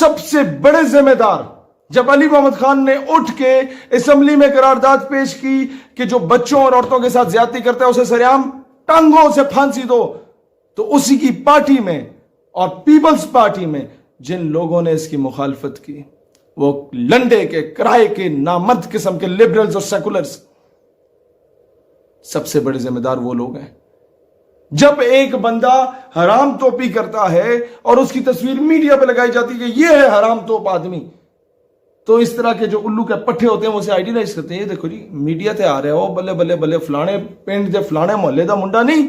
سب سے بڑے ذمہ دار جب علی محمد خان نے اٹھ کے اسمبلی میں قرارداد پیش کی کہ جو بچوں اور عورتوں کے ساتھ زیادتی کرتا ہے اسے سریعام ٹانگوں سے پھانسی دو، تو اسی کی پارٹی میں اور پیپلز پارٹی میں جن لوگوں نے اس کی مخالفت کی وہ لنڈے کے کرائے کے نامرد قسم کے لبرلز اور سیکولرز، سب سے بڑے ذمہ دار وہ لوگ ہیں۔ جب ایک بندہ حرام توپی کرتا ہے اور اس کی تصویر میڈیا پہ لگائی جاتی ہے کہ یہ ہے حرام توپ آدمی، تو اس طرح کے جو الو کے پٹھے ہوتے ہیں وہ اسے آئیڈیلائز کرتے ہیں، یہ دیکھو جی میڈیا تے آ رہے ہو، بلے بلے بلے فلانے پنڈ دے فلانے محلے دا منڈا نہیں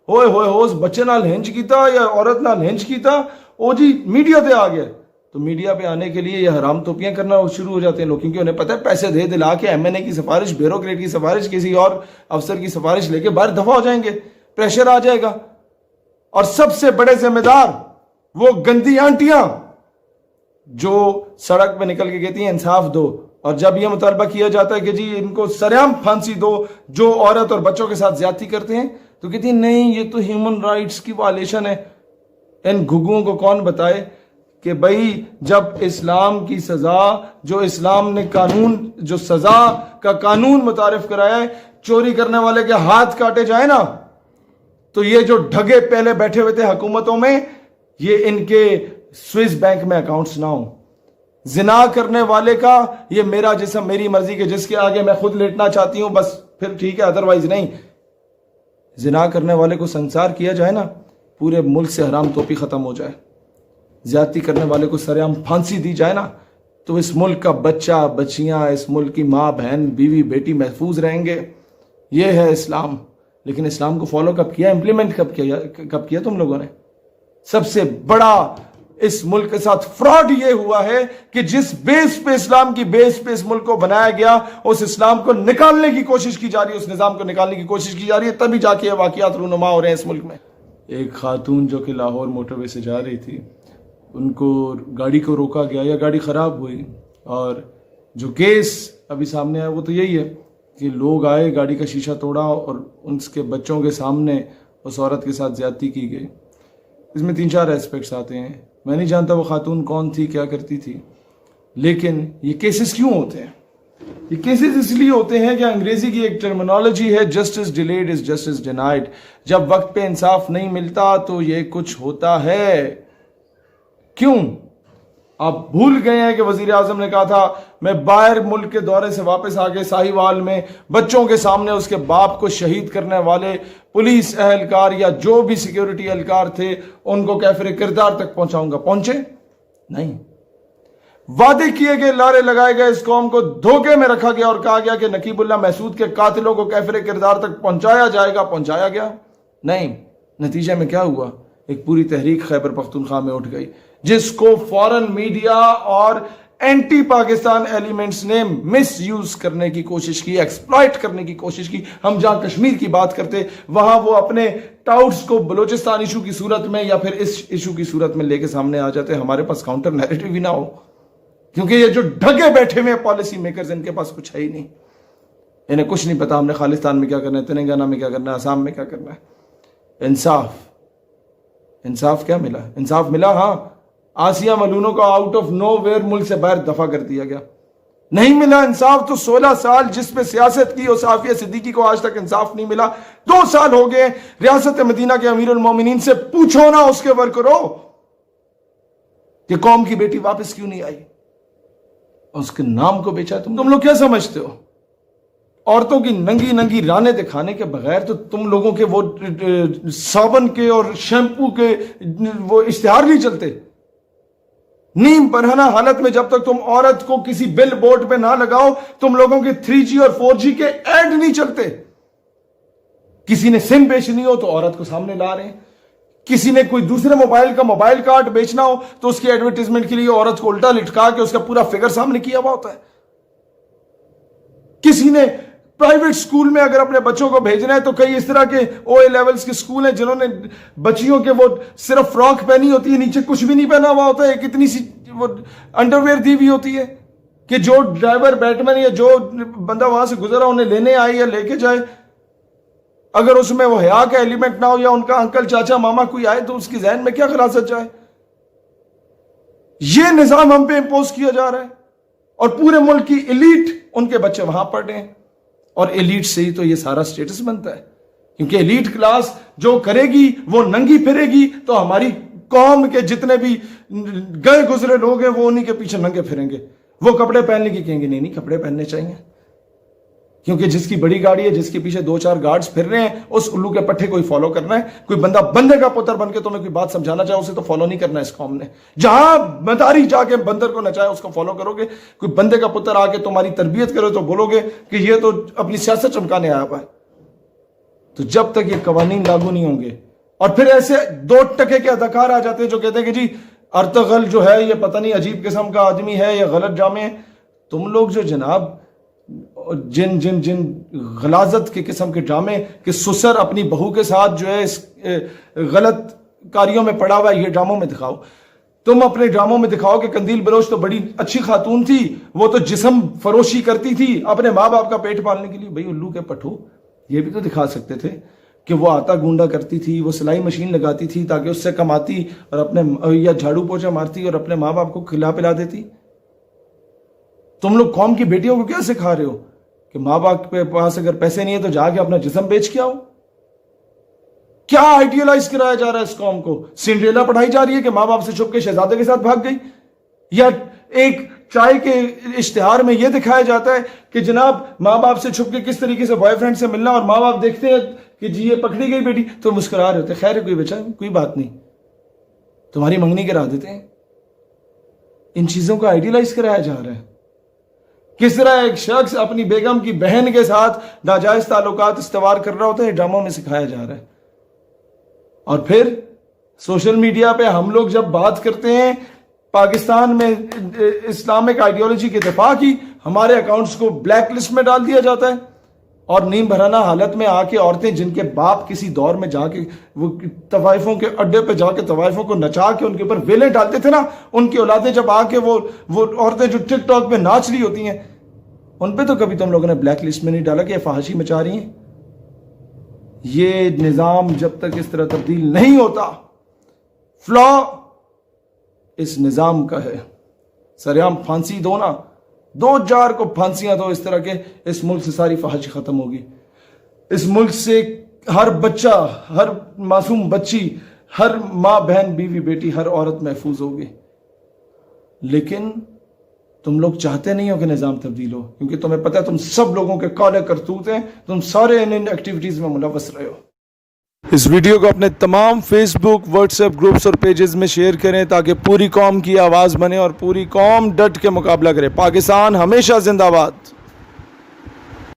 ہوئے ہوئے ہو اس بچے نال ہنج کیتا یا عورت نال ہنج کیتا، او جی میڈیا تے آ گیا۔ تو میڈیا پہ آنے کے لیے یہ حرام توپیاں کرنا شروع ہو جاتے ہیں لوگ، کیونکہ انہیں پتہ ہے پیسے دے دلا کے ایم این اے کی سفارش، بیوروکریٹ کی سفارش، کسی اور افسر کی سفارش لے کے باہر دفع ہو جائیں گے، پریشر آ جائے گا۔ اور سب سے بڑے ذمہ دار وہ گندی آنٹیاں جو سڑک پہ نکل کے کہتی ہیں انصاف دو، اور جب یہ مطالبہ کیا جاتا ہے کہ جی ان کو سریعام پھانسی دو جو عورت اور بچوں کے ساتھ زیادتی کرتے ہیں، تو کہتی ہیں نہیں یہ تو ہیومن رائٹس کی وائلیشن ہے۔ ان گھگوں کو کون بتائے کہ بھائی جب اسلام کی سزا، جو اسلام نے قانون، جو سزا کا قانون متعارف کرایا ہے، چوری کرنے والے کے ہاتھ کاٹے جائیں نا، تو یہ جو ڈھگے پہلے بیٹھے ہوئے تھے حکومتوں میں، یہ ان کے سوئس بینک میں اکاؤنٹس نہ ہوں۔ زنا کرنے والے کا یہ میرا جسم میری مرضی کے جس کے آگے میں خود لیٹنا چاہتی ہوں بس پھر ٹھیک ہے، ادروائز نہیں۔ زنا کرنے والے کو سنسار کیا جائے نا، پورے ملک سے حرام توپی ختم ہو جائے، زیادتی کرنے والے کو سریعام پھانسی دی جائے نا، تو اس ملک کا بچہ بچیاں، اس ملک کی ماں بہن بیوی بیٹی محفوظ رہیں گے۔ یہ ہے اسلام۔ لیکن اسلام کو فالو کب کیا، امپلیمنٹ کب کیا تم لوگوں نے؟ سب سے بڑا اس ملک کے ساتھ فراڈ یہ ہوا ہے کہ جس بیس پہ اسلام کی بیس پہ اس ملک کو بنایا گیا، اس اسلام کو نکالنے کی کوشش کی جا رہی ہے، اس نظام کو نکالنے کی کوشش کی جا رہی ہے، تبھی جا کے یہ واقعات رونما ہو رہے ہیں اس ملک میں۔ ایک خاتون جو کہ لاہور موٹر وے سے جا رہی تھی، ان کو گاڑی کو روکا گیا یا گاڑی خراب ہوئی، اور جو کیس ابھی سامنے آیا وہ تو یہی ہے کہ لوگ آئے، گاڑی کا شیشہ توڑا اور ان کے بچوں کے سامنے اس عورت کے ساتھ زیادتی کی گئی۔ اس میں 3-4 ایسپیکٹس آتے ہیں، میں نہیں جانتا وہ خاتون کون تھی، کیا کرتی تھی، لیکن یہ کیسز کیوں ہوتے ہیں؟ یہ کیسز اس لیے ہوتے ہیں کہ انگریزی کی ایک ٹرمینالوجی ہے، justice delayed is justice denied. جب وقت پہ انصاف نہیں ملتا تو یہ کچھ ہوتا ہے۔ کیوں؟ آپ بھول گئے ہیں کہ وزیر اعظم نے کہا تھا میں باہر ملک کے دورے سے واپس آ کے ساہیوال میں بچوں کے سامنے اس کے باپ کو شہید کرنے والے پولیس اہلکار یا جو بھی سیکیورٹی اہلکار تھے ان کو کیفر کردار تک پہنچاؤں گا۔ پہنچے نہیں۔ وعدے کیے گئے، لارے لگائے گئے، اس قوم کو دھوکے میں رکھا گیا اور کہا گیا کہ نقیب اللہ محسود کے قاتلوں کو کیفر کردار تک پہنچایا جائے گا، پہنچایا گیا نہیں۔ نتیجے میں کیا ہوا؟ ایک پوری تحریک خیبر پختونخوا میں اٹھ گئی جس کو فورن میڈیا اور اینٹی پاکستان ایلیمنٹس نے مس یوز کرنے کی کوشش کی، ایکسپلائٹ کرنے کی کوشش کی۔ ہم جہاں کشمیر کی بات کرتے وہاں وہ اپنے ٹاؤٹس کو بلوچستان ایشو کی صورت میں یا پھر اس ایشو کی صورت میں لے کے سامنے آ جاتے۔ ہمارے پاس کاؤنٹر نیریٹو بھی نہ ہو، کیونکہ یہ جو ڈھگے بیٹھے ہوئے پالیسی میکرز ان کے پاس کچھ ہے ہی نہیں، انہیں کچھ نہیں پتا ہم نے خالستان میں کیا کرنا ہے، تلنگانہ میں کیا کرنا ہے، آسام میں کیا کرنا ہے۔ انصاف کیا ملا؟ انصاف ملا، ہاں، آسیہ ملونوں کو آؤٹ آف نو ویئر ملک سے باہر دفع کر دیا گیا۔ نہیں ملا انصاف تو 16 سال جس پہ سیاست کی اور صافیہ صدیقی کو آج تک انصاف نہیں ملا۔ 2 سال ہو گئے ریاست مدینہ کے امیر المومنین سے پوچھو نا اس کے ورکروں کہ قوم کی بیٹی واپس کیوں نہیں آئی، اس کے نام کو بیچا۔ تم لوگ کیا سمجھتے ہو؟ عورتوں کی ننگی ننگی رانے دکھانے کے بغیر تو تم لوگوں کے وہ صابن کے اور شیمپو کے وہ اشتہار نہیں چلتے۔ نیم برہنہ حالت میں جب تک تم عورت کو کسی بل بورڈ پہ نہ لگاؤ تم لوگوں کے 3G اور 4G کے ایڈ نہیں چلتے۔ کسی نے سم بیچنی ہو تو عورت کو سامنے لا رہے ہیں، کسی نے کوئی دوسرے موبائل کا موبائل کارڈ بیچنا ہو تو اس کی ایڈورٹیزمنٹ کے لیے عورت کو الٹا لٹکا کے اس کا پورا فگر سامنے کیا ہوا ہوتا ہے۔ کسی نے پرائیویٹ سکول میں اگر اپنے بچوں کو بھیجنا ہے تو کئی اس طرح کے OA لیولز کے سکول ہیں جنہوں نے بچیوں کے وہ صرف فراک پہنی ہوتی ہے، نیچے کچھ بھی نہیں پہنا ہوا ہوتا ہے، ایک اتنی سی وہ انڈرویئر دی ہوئی ہوتی ہے کہ جو ڈرائیور بیٹمین یا جو بندہ وہاں سے گزرا انہیں لینے آئے یا لے کے جائے، اگر اس میں وہ حیا کا ایلیمنٹ نہ ہو یا ان کا انکل چاچا ماما کوئی آئے تو اس کی ذہن میں کیا خلاصت جائے۔ یہ نظام ہم پہ امپوز کیا جا رہا ہے اور پورے ملک کی ایلیٹ ان کے بچے وہاں پڑھ رہے ہیں اور ایلیٹ سے ہی تو یہ سارا سٹیٹس بنتا ہے کیونکہ ایلیٹ کلاس جو کرے گی وہ ننگی پھرے گی تو ہماری قوم کے جتنے بھی گئے گزرے لوگ ہیں وہ انہی کے پیچھے ننگے پھریں گے. وہ کپڑے پہننے کی کہیں گے نہیں کپڑے پہننے چاہیے کیونکہ جس کی بڑی گاڑی ہے جس کے پیچھے 2-4 گارڈز پھر رہے ہیں اس الو کے پٹھے کوئی فالو کرنا ہے. کوئی بندہ بندے کا پتر بن کے تمہیں کوئی بات سمجھانا چاہے اسے تو فالو نہیں کرنا ہے. اس قوم نے جہاں مداری جا کے بندر کو نچائے اس کو فالو کرو گے. کوئی بندے کا پتر آ کے تمہاری تربیت کرے تو بولو گے کہ یہ تو اپنی سیاست چمکانے آیا ہوا ہے. تو جب تک یہ قوانین لاگو نہیں ہوں گے اور پھر ایسے 2 ٹکے کے اداکار آ جاتے ہیں جو کہتے ہیں کہ جی ارطغرل جو ہے یہ پتہ نہیں عجیب قسم کا آدمی ہے یا غلط جامع ہے. تم لوگ جو جناب جن غلاظت کے قسم کے ڈرامے کہ سسر اپنی بہو کے ساتھ جو ہے اس غلط کاریوں میں پڑا ہوا ہے یہ ڈراموں میں دکھاؤ. تم اپنے ڈراموں میں دکھاؤ کہ قندیل بلوچ تو بڑی اچھی خاتون تھی وہ تو جسم فروشی کرتی تھی اپنے ماں باپ کا پیٹ پالنے کے لیے. بھئی الو کے پٹھو یہ بھی تو دکھا سکتے تھے کہ وہ آٹا گونڈا کرتی تھی وہ سلائی مشین لگاتی تھی تاکہ اس سے کماتی اور اپنے یا جھاڑو پوچھا مارتی اور اپنے ماں باپ کو کھلا پلا دیتی. تم لوگ قوم کی بیٹیوں کو کیا سکھا رہے ہو کہ ماں باپ کے پاس اگر پیسے نہیں ہیں تو جا کے اپنا جسم بیچ کے آؤ. کیا آئیڈیالائز کرایا جا رہا ہے اس قوم کو؟ سنڈریلا پڑھائی جا رہی ہے کہ ماں باپ سے چھپ کے شہزادے کے ساتھ بھاگ گئی. یا ایک چائے کے اشتہار میں یہ دکھایا جاتا ہے کہ جناب ماں باپ سے چھپ کے کس طریقے سے بوائے فرینڈ سے ملنا اور ماں باپ دیکھتے ہیں کہ جی یہ پکڑی گئی بیٹی تو مسکرا رہے ہوتے خیر ہے کوئی بچہ کوئی بات نہیں تمہاری منگنی کرا دیتے ہیں. ان چیزوں کا آئیڈیالائز کرایا جا رہا ہے. کس طرح ایک شخص اپنی بیگم کی بہن کے ساتھ ناجائز تعلقات استوار کر رہا ہوتا ہے ڈراموں میں سکھایا جا رہا ہے. اور پھر سوشل میڈیا پہ ہم لوگ جب بات کرتے ہیں پاکستان میں اسلامک آئیڈیالوجی کے دفاع کی ہمارے اکاؤنٹس کو بلیک لسٹ میں ڈال دیا جاتا ہے اور نیم بھرانا حالت میں آ کے عورتیں جن کے باپ کسی دور میں جا کے وہ طوائفوں کے اڈے پہ جا کے طوائفوں کو نچا کے ان کے اوپر ویلیں ڈالتے تھے نا ان کی اولادیں جب آ کے وہ عورتیں جو ٹک ٹاک پہ ناچ رہی ہوتی ہیں ان پہ تو کبھی تم لوگوں نے بلیک لسٹ میں نہیں ڈالا کہ یہ فحاشی مچا رہی ہیں. یہ نظام جب تک اس طرح تبدیل نہیں ہوتا فلا اس نظام کا ہے. سریعام پھانسی دو نا 2-4 کو پھانسیاں دو اس طرح کے اس ملک سے ساری فحاشی ختم ہوگی. اس ملک سے ہر بچہ ہر معصوم بچی ہر ماں بہن بیوی بیٹی ہر عورت محفوظ ہوگی. لیکن تم لوگ چاہتے نہیں ہو کہ نظام تبدیل ہو کیونکہ تمہیں پتہ ہے تم سب لوگوں کے کالے کرتوت ہیں تم سارے ان ایکٹیویٹیز میں ملوث رہے ہو. اس ویڈیو کو اپنے تمام فیس بک واٹس ایپ گروپس اور پیجز میں شیئر کریں تاکہ پوری قوم کی آواز بنے اور پوری قوم ڈٹ کے مقابلہ کرے. پاکستان ہمیشہ زندہ باد.